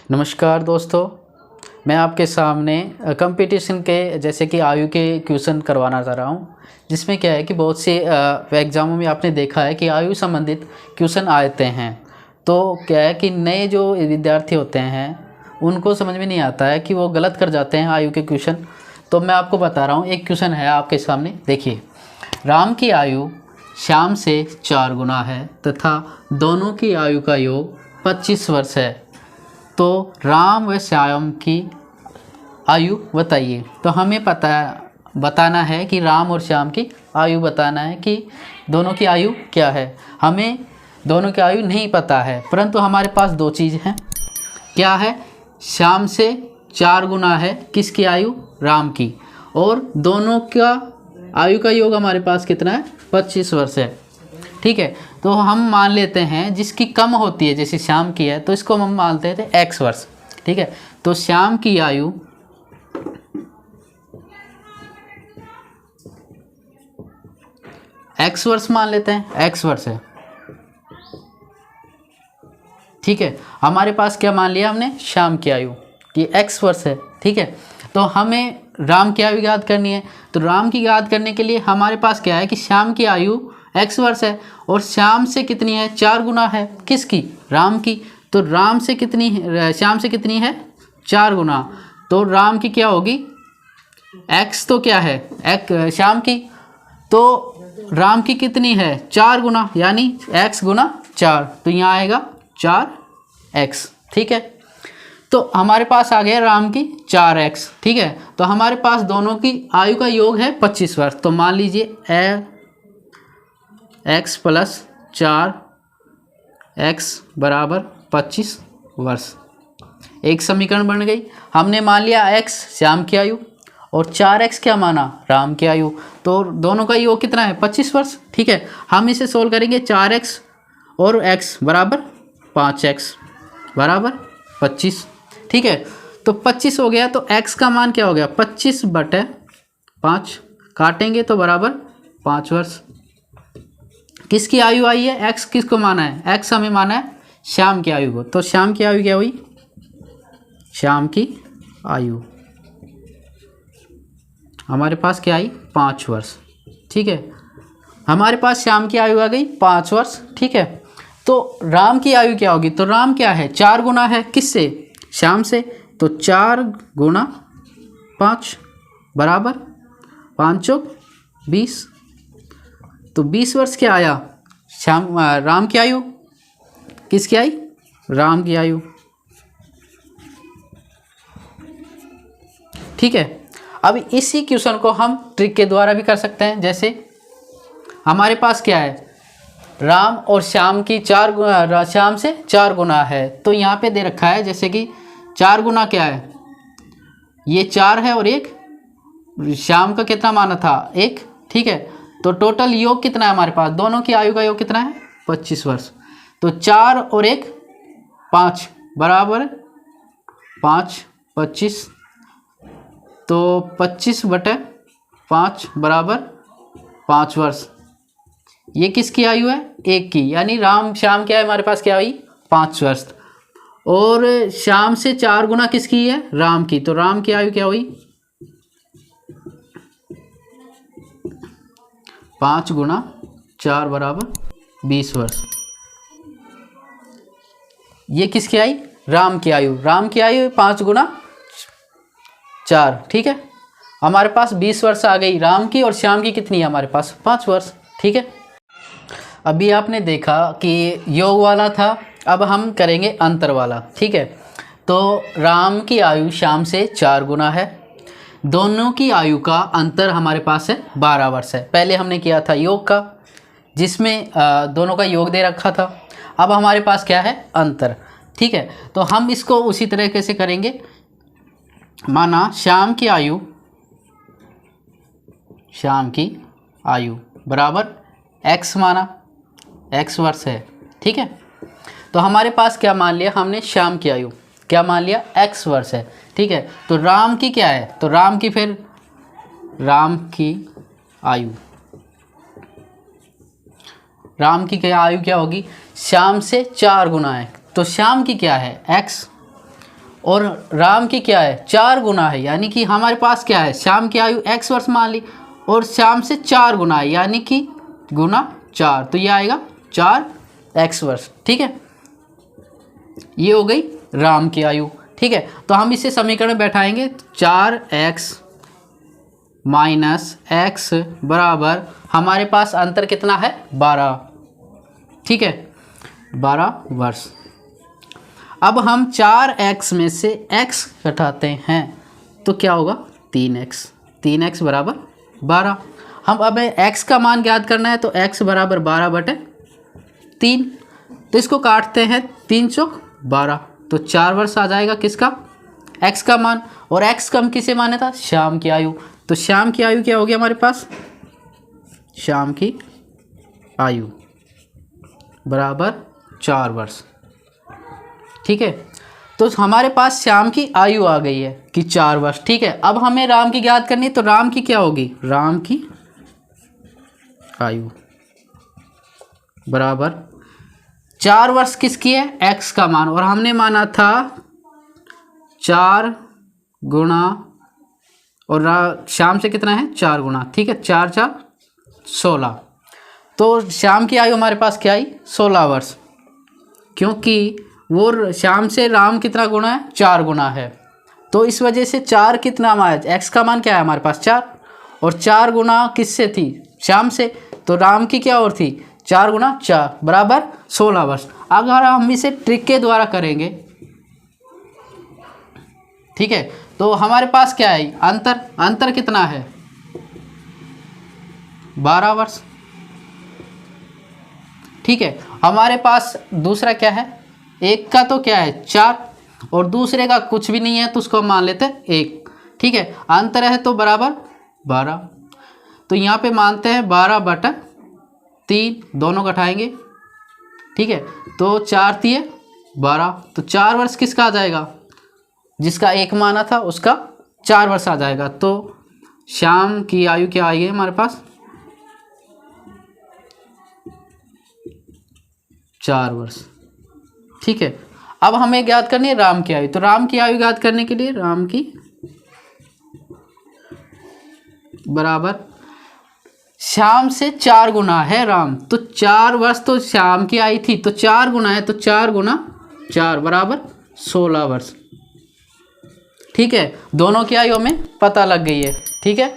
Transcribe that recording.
नमस्कार दोस्तों, मैं आपके सामने कंपटीशन के जैसे कि आयु के क्वेश्चन करवाना चाह रहा हूँ। जिसमें क्या है कि बहुत से एग्ज़ामों में आपने देखा है कि आयु संबंधित क्वेश्चन आते हैं। तो क्या है कि नए जो विद्यार्थी होते हैं उनको समझ में नहीं आता है कि वो गलत कर जाते हैं आयु के क्वेश्चन। तो मैं आपको बता रहा हूँ, एक क्वेश्चन है आपके सामने, देखिए। राम की आयु श्याम से 4 गुना है तथा दोनों की आयु का योग 25 वर्ष है, तो राम व श्याम की आयु बताइए। तो हमें बताना है कि राम और श्याम की आयु बताना है कि दोनों की आयु क्या है। हमें दोनों की आयु नहीं पता है, परंतु हमारे पास दो चीज़ हैं। क्या है? श्याम से 4 गुना है किसकी आयु? राम की। और दोनों का आयु का योग हमारे पास कितना है? 25 वर्ष है। ठीक है, तो हम मान लेते हैं जिसकी कम होती है, जैसे श्याम की है तो इसको हम मानते थे x वर्ष। ठीक है, तो श्याम की आयु x वर्ष मान लेते हैं, x वर्ष है। ठीक है, हमारे पास क्या मान लिया हमने? श्याम की आयु कि x वर्ष है। ठीक है, तो हमें राम की आयु याद करनी है। तो राम की याद करने के लिए हमारे पास क्या है कि श्याम की आयु x वर्ष है और श्याम से कितनी है? 4 गुना है किसकी? राम की। तो राम से कितनी है? श्याम से कितनी है? 4 गुना। तो राम की क्या होगी? x तो क्या है? श्याम की। तो राम की कितनी है? 4 गुना, यानी x गुना 4। तो यहाँ आएगा 4x। ठीक है, तो हमारे पास आ गया राम की 4x। ठीक है, तो हमारे पास दोनों की आयु का योग है 25 वर्ष। तो मान लीजिए x प्लस 4x बराबर 25 वर्ष। एक समीकरण बन गई। हमने मान लिया x श्याम की आयु और 4x क्या माना? राम की आयु। तो दोनों का योग कितना है? 25 वर्ष। ठीक है, हम इसे सोल्व करेंगे। 4x और x बराबर 5x बराबर 25। ठीक है, तो 25 हो गया। तो x का मान क्या हो गया? 25/5। काटेंगे तो बराबर 5 वर्ष। किसकी आयु आई है? x किसको माना है? x हमें माना है श्याम की आयु को। तो श्याम की आयु क्या हुई? श्याम की आयु हमारे पास क्या आई? 5 वर्ष। ठीक है, हमारे पास श्याम की आयु आ गई 5 वर्ष। ठीक है, तो राम की आयु क्या होगी? तो राम क्या है? 4 गुना है किससे? श्याम से। तो 4 गुना 5 बराबर 5 चौक 20। तो 20 वर्ष क्या आया? राम की आयु। किसकी आई? राम की आयु। ठीक है, अब इसी क्वेश्चन को हम ट्रिक के द्वारा भी कर सकते हैं। जैसे हमारे पास क्या है? राम और श्याम की श्याम से 4 गुना है। तो यहाँ पे दे रखा है जैसे कि 4 गुना क्या है? ये 4 है और एक श्याम का कितना माना था? 1। ठीक है, तो टोटल योग कितना है हमारे पास? दोनों की आयु का योग कितना है? 25 वर्ष। तो 4 और 1 5 बराबर 5 25। तो 25/5 बराबर 5 वर्ष। ये किसकी आयु है? 1 की, यानी राम श्याम क्या है हमारे पास? क्या हुई? 5 वर्ष। और श्याम से 4 गुना किसकी है? राम की। तो राम की आयु क्या हुई? 5 गुना 4 बराबर 20 वर्ष। ये किसकी आई? राम की आयु। राम की आयु 5 गुना 4। ठीक है, हमारे पास 20 वर्ष आ गई राम की, और श्याम की कितनी है हमारे पास? 5 वर्ष। ठीक है, अभी आपने देखा कि योग वाला था, अब हम करेंगे अंतर वाला। ठीक है, तो राम की आयु श्याम से 4 गुना है। दोनों की आयु का अंतर हमारे पास है 12 वर्ष है। पहले हमने किया था योग का, जिसमें दोनों का योग दे रखा था। अब हमारे पास क्या है? अंतर। ठीक है, तो हम इसको उसी तरीके से करेंगे। माना श्याम की आयु बराबर x माना, x वर्ष है। ठीक है, तो हमारे पास क्या मान लिया हमने? श्याम की आयु क्या मान लिया? x वर्ष है। ठीक है, तो राम की क्या है? तो राम की आयु क्या होगी? श्याम से 4 गुना है। तो श्याम की क्या है? x और राम की क्या है 4 गुना है, यानी कि हमारे पास क्या है श्याम की आयु x वर्ष मान ली और श्याम से 4 गुना है यानी कि गुना 4, तो ये आएगा 4x वर्ष। ठीक है, ये हो गई राम की आयु। ठीक है, तो हम इसे समीकरण में बैठाएंगे 4x माइनस x बराबर हमारे पास अंतर कितना है 12। ठीक है, 12 वर्ष। अब हम 4x में से x घटाते हैं तो क्या होगा 3x, 3x बराबर 12। हम हमें x का मान ज्ञात करना है तो x बराबर 12/3, तो इसको काटते हैं 3 चौक 12, तो 4 वर्ष आ जाएगा किसका x का मान। और x कम किसे माने था श्याम की आयु, तो श्याम की आयु क्या होगी हमारे पास, श्याम की आयु बराबर 4 वर्ष। ठीक है, तो हमारे पास श्याम की आयु आ गई है कि 4 वर्ष। ठीक है, अब हमें राम की ज्ञात करनी है, तो राम की क्या होगी, राम की आयु बराबर 4 वर्ष किसकी है x का मान, और हमने माना था 4 गुना और श्याम से कितना है 4 गुना। ठीक है, 4 4 16, तो श्याम की आयु हमारे पास क्या आई 16 वर्ष, क्योंकि वो श्याम से राम कितना गुना है 4 गुना है, तो इस वजह से 4 कितना आया x का मान क्या है हमारे पास 4, और 4 गुना किससे थी श्याम से, तो राम की क्या और थी 4 गुना 4 बराबर 16 वर्ष। अगर हम इसे ट्रिक के द्वारा करेंगे, ठीक है, तो हमारे पास क्या है अंतर कितना है 12 वर्ष। ठीक है, हमारे पास दूसरा क्या है, एक का तो क्या है 4 और दूसरे का कुछ भी नहीं है तो उसको हम मान लेते हैं 1। ठीक है, अंतर है तो बराबर 12, तो यहाँ पे मानते हैं 12/3, दोनों घटाएंगे। ठीक है, तो 4 3 12, तो 4 वर्ष किसका आ जाएगा, जिसका 1 माना था उसका 4 वर्ष आ जाएगा। तो श्याम की आयु क्या आएगी हमारे पास 4 वर्ष। ठीक है, अब हमें ज्ञात करनी है राम की आयु, तो राम की आयु ज्ञात करने के लिए राम की बराबर श्याम से 4 गुना है राम, तो 4 वर्ष तो श्याम की आई थी, तो 4 गुना है तो 4 गुना 4 बराबर 16 वर्ष। ठीक है, दोनों की आयु हमें पता लग गई है। ठीक है।